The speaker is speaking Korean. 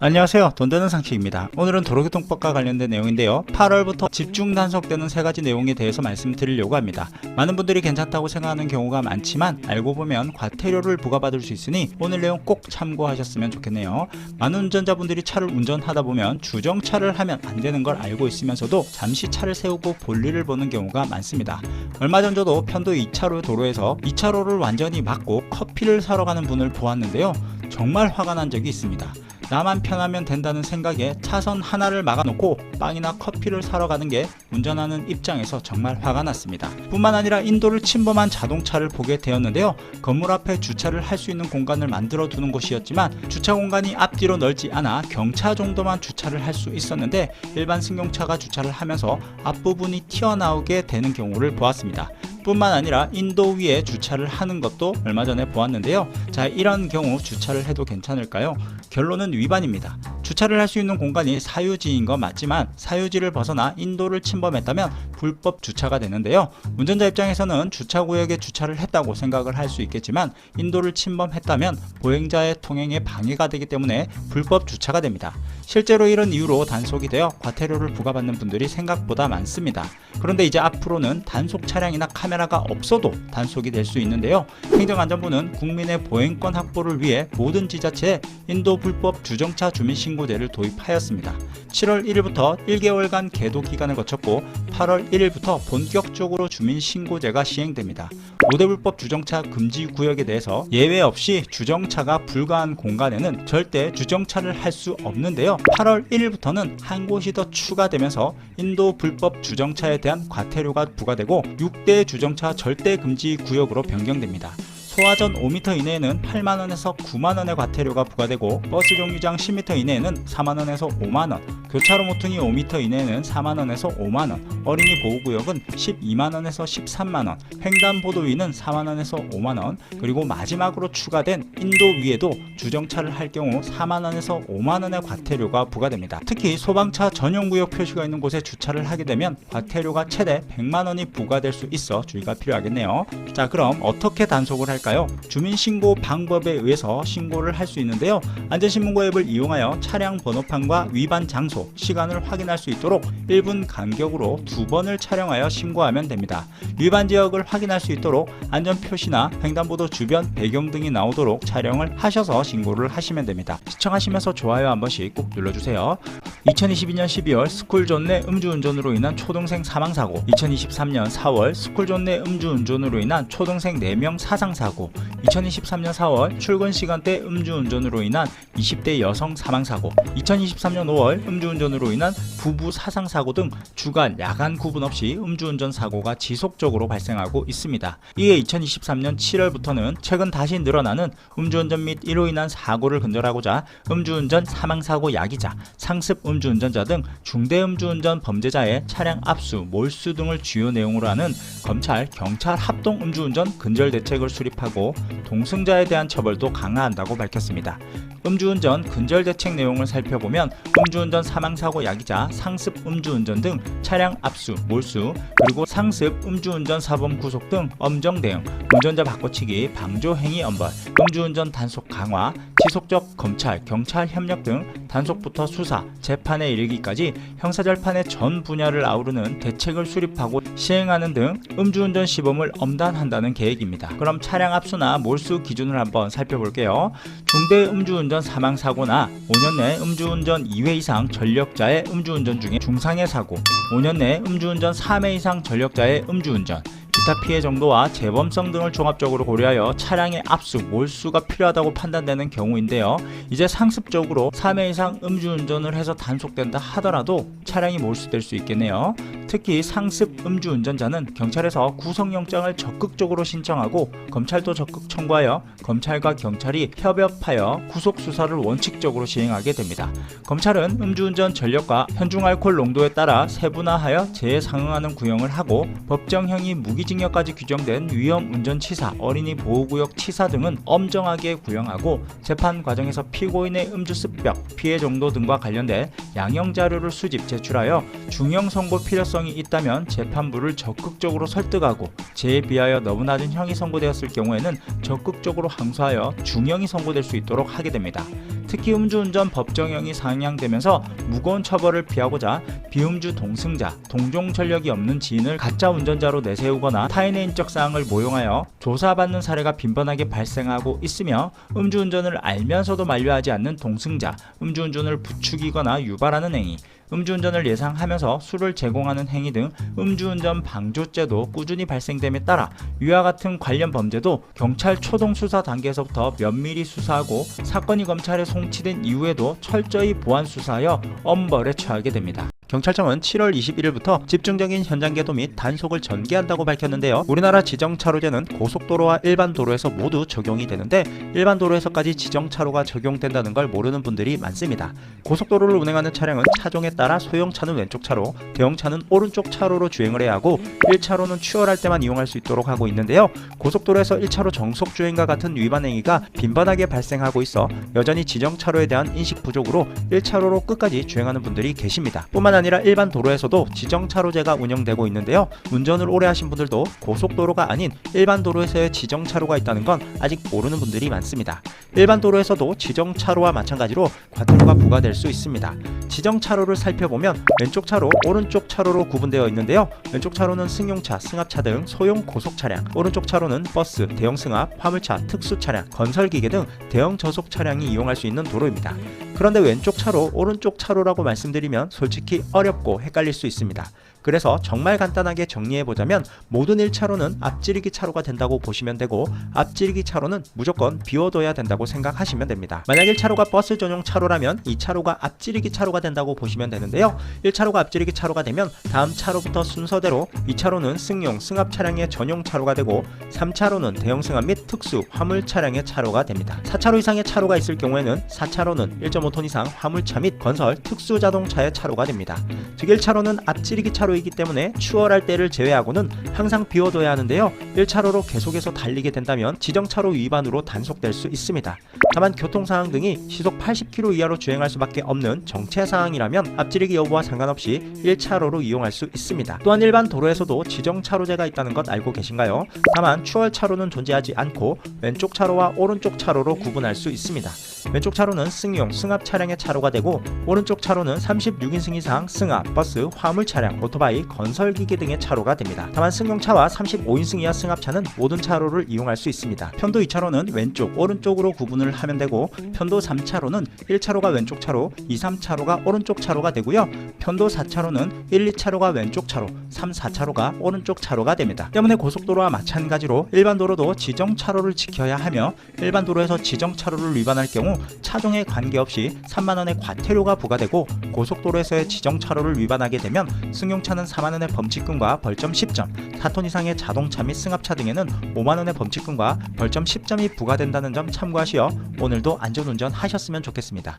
안녕하세요. 돈 되는 상식입니다. 오늘은 도로교통법과 관련된 내용인데요. 8월부터 집중 단속되는 세 가지 내용에 대해서 말씀드리려고 합니다. 많은 분들이 괜찮다고 생각하는 경우가 많지만 알고 보면 과태료를 부과받을 수 있으니 오늘 내용 꼭 참고하셨으면 좋겠네요. 많은 운전자분들이 차를 운전하다 보면 주정차를 하면 안 되는 걸 알고 있으면서도 잠시 차를 세우고 볼일을 보는 경우가 많습니다. 얼마 전 저도 편도 2차로 도로에서 2차로를 완전히 막고 커피를 사러 가는 분을 보았는데요. 정말 화가 난 적이 있습니다. 나만 편하면 된다는 생각에 차선 하나를 막아놓고 빵이나 커피를 사러 가는 게 운전하는 입장에서 정말 화가 났습니다. 뿐만 아니라 인도를 침범한 자동차를 보게 되었는데요. 건물 앞에 주차를 할 수 있는 공간을 만들어 두는 곳이었지만 주차 공간이 앞뒤로 넓지 않아 경차 정도만 주차를 할 수 있었는데 일반 승용차가 주차를 하면서 앞부분이 튀어나오게 되는 경우를 보았습니다. 뿐만 아니라 인도 위에 주차를 하는 것도 얼마 전에 보았는데요. 자, 이런 경우 주차를 해도 괜찮을까요? 결론은 위반입니다. 주차를 할 수 있는 공간이 사유지인 건 맞지만 사유지를 벗어나 인도를 침범했다면 불법 주차가 되는데요. 운전자 입장에서는 주차구역에 주차를 했다고 생각을 할 수 있겠지만 인도를 침범했다면 보행자의 통행에 방해가 되기 때문에 불법 주차가 됩니다. 실제로 이런 이유로 단속이 되어 과태료를 부과받는 분들이 생각보다 많습니다. 그런데 이제 앞으로는 단속 차량이나 카메라가 없어도 단속이 될 수 있는데요. 행정안전부는 국민의 보행권 확보를 위해 모든 지자체에 인도 불법 주정차 주민신고제를 도입하였습니다. 7월 1일부터 1개월간 계도 기간을 거쳤고 8월 1일부터 본격적으로 주민신고제가 시행됩니다. 5대 불법 주정차 금지 구역에 대해서 예외 없이 주정차가 불가한 공간에는 절대 주정차를 할 수 없는데요. 8월 1일부터는 한 곳이 더 추가되면서 인도 불법 주정차에 대한 과태료가 부과되고 6대 주정차 절대 금지 구역으로 변경됩니다. 소화전 5m 이내에는 8만원에서 9만원의 과태료가 부과되고 버스 정류장 10m 이내에는 4만원에서 5만원, 교차로 모퉁이 5m 이내에는 4만원에서 5만원, 어린이 보호구역은 12만원에서 13만원, 횡단보도 위는 4만원에서 5만원, 그리고 마지막으로 추가된 인도 위에도 주정차를 할 경우 4만원에서 5만원의 과태료가 부과됩니다. 특히 소방차 전용구역 표시가 있는 곳에 주차를 하게 되면 과태료가 최대 100만원이 부과될 수 있어 주의가 필요하겠네요. 자, 그럼 어떻게 단속을 할까요? 주민신고 방법에 의해서 신고를 할 수 있는데요. 안전신문고 앱을 이용하여 차량 번호판과 위반 장소, 시간을 확인할 수 있도록 1분 간격으로 2번을 촬영하여 신고하면 됩니다. 위반 지역을 확인할 수 있도록 안전표시나 횡단보도 주변 배경 등이 나오도록 촬영을 하셔서 신고를 하시면 됩니다. 시청하시면서 좋아요 한 번씩 꼭 눌러주세요. 2022년 12월 스쿨존 내 음주운전으로 인한 초등생 사망사고, 2023년 4월 스쿨존 내 음주운전으로 인한 초등생 4명 사상사고, 2023년 4월 출근 시간대 음주운전으로 인한 20대 여성 사망사고, 2023년 5월 음주운전으로 인한 부부 사상사고 등 주간, 야간 구분 없이 음주운전 사고가 지속적으로 발생하고 있습니다. 이에 2023년 7월부터는 최근 다시 늘어나는 음주운전 및 이로 인한 사고를 근절하고자 음주운전 사망사고 야기자, 상습 음주운전자 등 중대음주운전 범죄자의 차량 압수, 몰수 등을 주요 내용으로 하는 검찰, 경찰 합동 음주운전 근절 대책을 수립하고 동승자에 대한 처벌도 강화한다고 밝혔습니다. 음주운전 근절 대책 내용을 살펴보면 음주운전 사망사고 야기자, 상습 음주운전 등 차량 압수, 몰수, 그리고 상습 음주운전 사범 구속 등 엄정 대응, 운전자 바꿔치기, 방조 행위 엄벌, 음주운전 단속 강화, 지속적 검찰, 경찰 협력 등 단속부터 수사, 재판에 이르기까지 형사재판의 전 분야를 아우르는 대책을 수립하고 시행하는 등 음주운전 시범을 엄단한다는 계획입니다. 그럼 차량 압수나 몰수 기준을 한번 살펴볼게요. 중대 음주운전 사망사고나 5년 내 음주운전 2회 이상 전력자의 음주운전 중에 중상해 사고, 5년 내 음주운전 3회 이상 전력자의 음주운전, 기타 피해 정도와 재범성 등을 종합적으로 고려하여 차량의 압수, 몰수가 필요하다고 판단되는 경우인데요. 이제 상습적으로 3회 이상 음주운전을 해서 단속된다 하더라도 차량이 몰수될 수 있겠네요. 특히 상습 음주운전자는 경찰에서 구속영장을 적극적으로 신청하고 검찰도 적극 청구하여 검찰과 경찰이 협업하여 구속수사를 원칙적으로 시행하게 됩니다. 검찰은 음주운전 전력과 현중 알코올 농도에 따라 세분화하여 제에 상응하는 구형을 하고 법정형이 무기징역까지 규정된 위험운전치사, 어린이 보호구역 치사 등은 엄정하게 구형하고 재판 과정에서 피고인의 음주습벽, 피해 정도 등과 관련된 양형자료를 수집 제출하여 중형 선고 필요성이 있다면 재판부를 적극적으로 설득하고 제에 비하여 너무 낮은 형이 선고되었을 경우에는 적극적으로 항소하여 중형이 선고될 수 있도록 하게 됩니다. 특히 음주운전 법정형이 상향되면서 무거운 처벌을 피하고자 비음주 동승자, 동종 전력이 없는 지인을 가짜 운전자로 내세우거나 타인의 인적 사항을 모용하여 조사받는 사례가 빈번하게 발생하고 있으며, 음주운전을 알면서도 만류하지 않는 동승자, 음주운전을 부추기거나 유발하는 행위, 음주운전을 예상하면서 술을 제공하는 행위 등 음주운전 방조죄도 꾸준히 발생됨에 따라 위와 같은 관련 범죄도 경찰 초동 수사 단계에서부터 면밀히 수사하고 사건이 검찰에 송치된 이후에도 철저히 보안 수사하여 엄벌에 처하게 됩니다. 경찰청은 7월 21일부터 집중적인 현장 계도 및 단속을 전개한다고 밝혔는데요. 우리나라 지정차로제는 고속도로와 일반 도로에서 모두 적용이 되는데, 일반 도로에서까지 지정차로가 적용된다는 걸 모르는 분들이 많습니다. 고속도로를 운행하는 차량은 차종에 따라 소형차는 왼쪽 차로, 대형차는 오른쪽 차로로 주행을 해야 하고 1차로는 추월할 때만 이용할 수 있도록 하고 있는데요. 고속도로에서 1차로 정속 주행과 같은 위반 행위가 빈번하게 발생하고 있어 여전히 지정차로에 대한 인식 부족으로 1차로로 끝까지 주행하는 분들이 계십니다. 뿐만 아니라 일반 도로에서도 지정차로제가 운영되고 있는데요. 운전을 오래 하신 분들도 고속도로가 아닌 일반 도로에서의 지정차로가 있다는 건 아직 모르는 분들이 많습니다. 일반 도로에서도 지정차로와 마찬가지로 과태료가 부과될 수 있습니다. 지정차로를 살펴보면 왼쪽 차로, 오른쪽 차로로 구분되어 있는데요. 왼쪽 차로는 승용차, 승합차 등 소형 고속차량, 오른쪽 차로는 버스, 대형 승합, 화물차, 특수차량, 건설기계 등 대형 저속 차량이 이용할 수 있는 도로입니다. 그런데 왼쪽 차로, 오른쪽 차로라고 말씀드리면 솔직히 어렵고 헷갈릴 수 있습니다. 그래서 정말 간단하게 정리해보자면 모든 1차로는 앞지르기 차로가 된다고 보시면 되고, 앞지르기 차로는 무조건 비워둬야 된다고 생각하시면 됩니다. 만약 1차로가 버스 전용 차로라면 2차로가 앞지르기 차로가 된다고 보시면 되는데요. 1차로가 앞지르기 차로가 되면 다음 차로부터 순서대로 2차로는 승용, 승합 차량의 전용 차로가 되고, 3차로는 대형 승합 및 특수, 화물 차량의 차로가 됩니다. 4차로 이상의 차로가 있을 경우에는 4차로는 1.5톤 이상 화물차 및 건설, 특수 자동차의 차로가 됩니다. 즉 1차로는 앞지르기 차로이기 때문에 추월할 때를 제외하고는 항상 비워둬야 하는데요. 1차로로 계속해서 달리게 된다면 지정차로 위반으로 단속될 수 있습니다. 다만 교통상황 등이 시속 80km 이하로 주행할 수밖에 없는 정체상황이라면 앞지르기 여부와 상관없이 1차로로 이용할 수 있습니다. 또한 일반 도로에서도 지정차로제가 있다는 것 알고 계신가요? 다만 추월차로는 존재하지 않고 왼쪽 차로와 오른쪽 차로로 구분할 수 있습니다. 왼쪽 차로는 승용, 승합 차량의 차로가 되고, 오른쪽 차로는 36인승 이상 승합, 버스, 화물 차량, 오토바이, 건설기계 등의 차로가 됩니다. 다만 승용차와 35인승 이하 승합차는 모든 차로를 이용할 수 있습니다. 편도 2차로는 왼쪽, 오른쪽으로 구분을 하면 되고, 편도 3차로는 1차로가 왼쪽 차로, 2, 3차로가 오른쪽 차로가 되고요. 편도 4차로는 1, 2차로가 왼쪽 차로, 3, 4차로가 오른쪽 차로가 됩니다. 때문에 고속도로와 마찬가지로 일반 도로도 지정 차로를 지켜야 하며, 일반 도로에서 지정 차로를 위반할 경우 차종에 관계없이 3만원의 과태료가 부과되고, 고속도로에서의 지정 차로를 위반하게 되면 승용차는 4만원의 범칙금과 벌점 10점, 4톤 이상의 자동차 및 승합차 등에는 5만원의 범칙금과 벌점 10점이 부과된다는 점 참고하시어 오늘도 안전운전 하셨으면 좋겠습니다.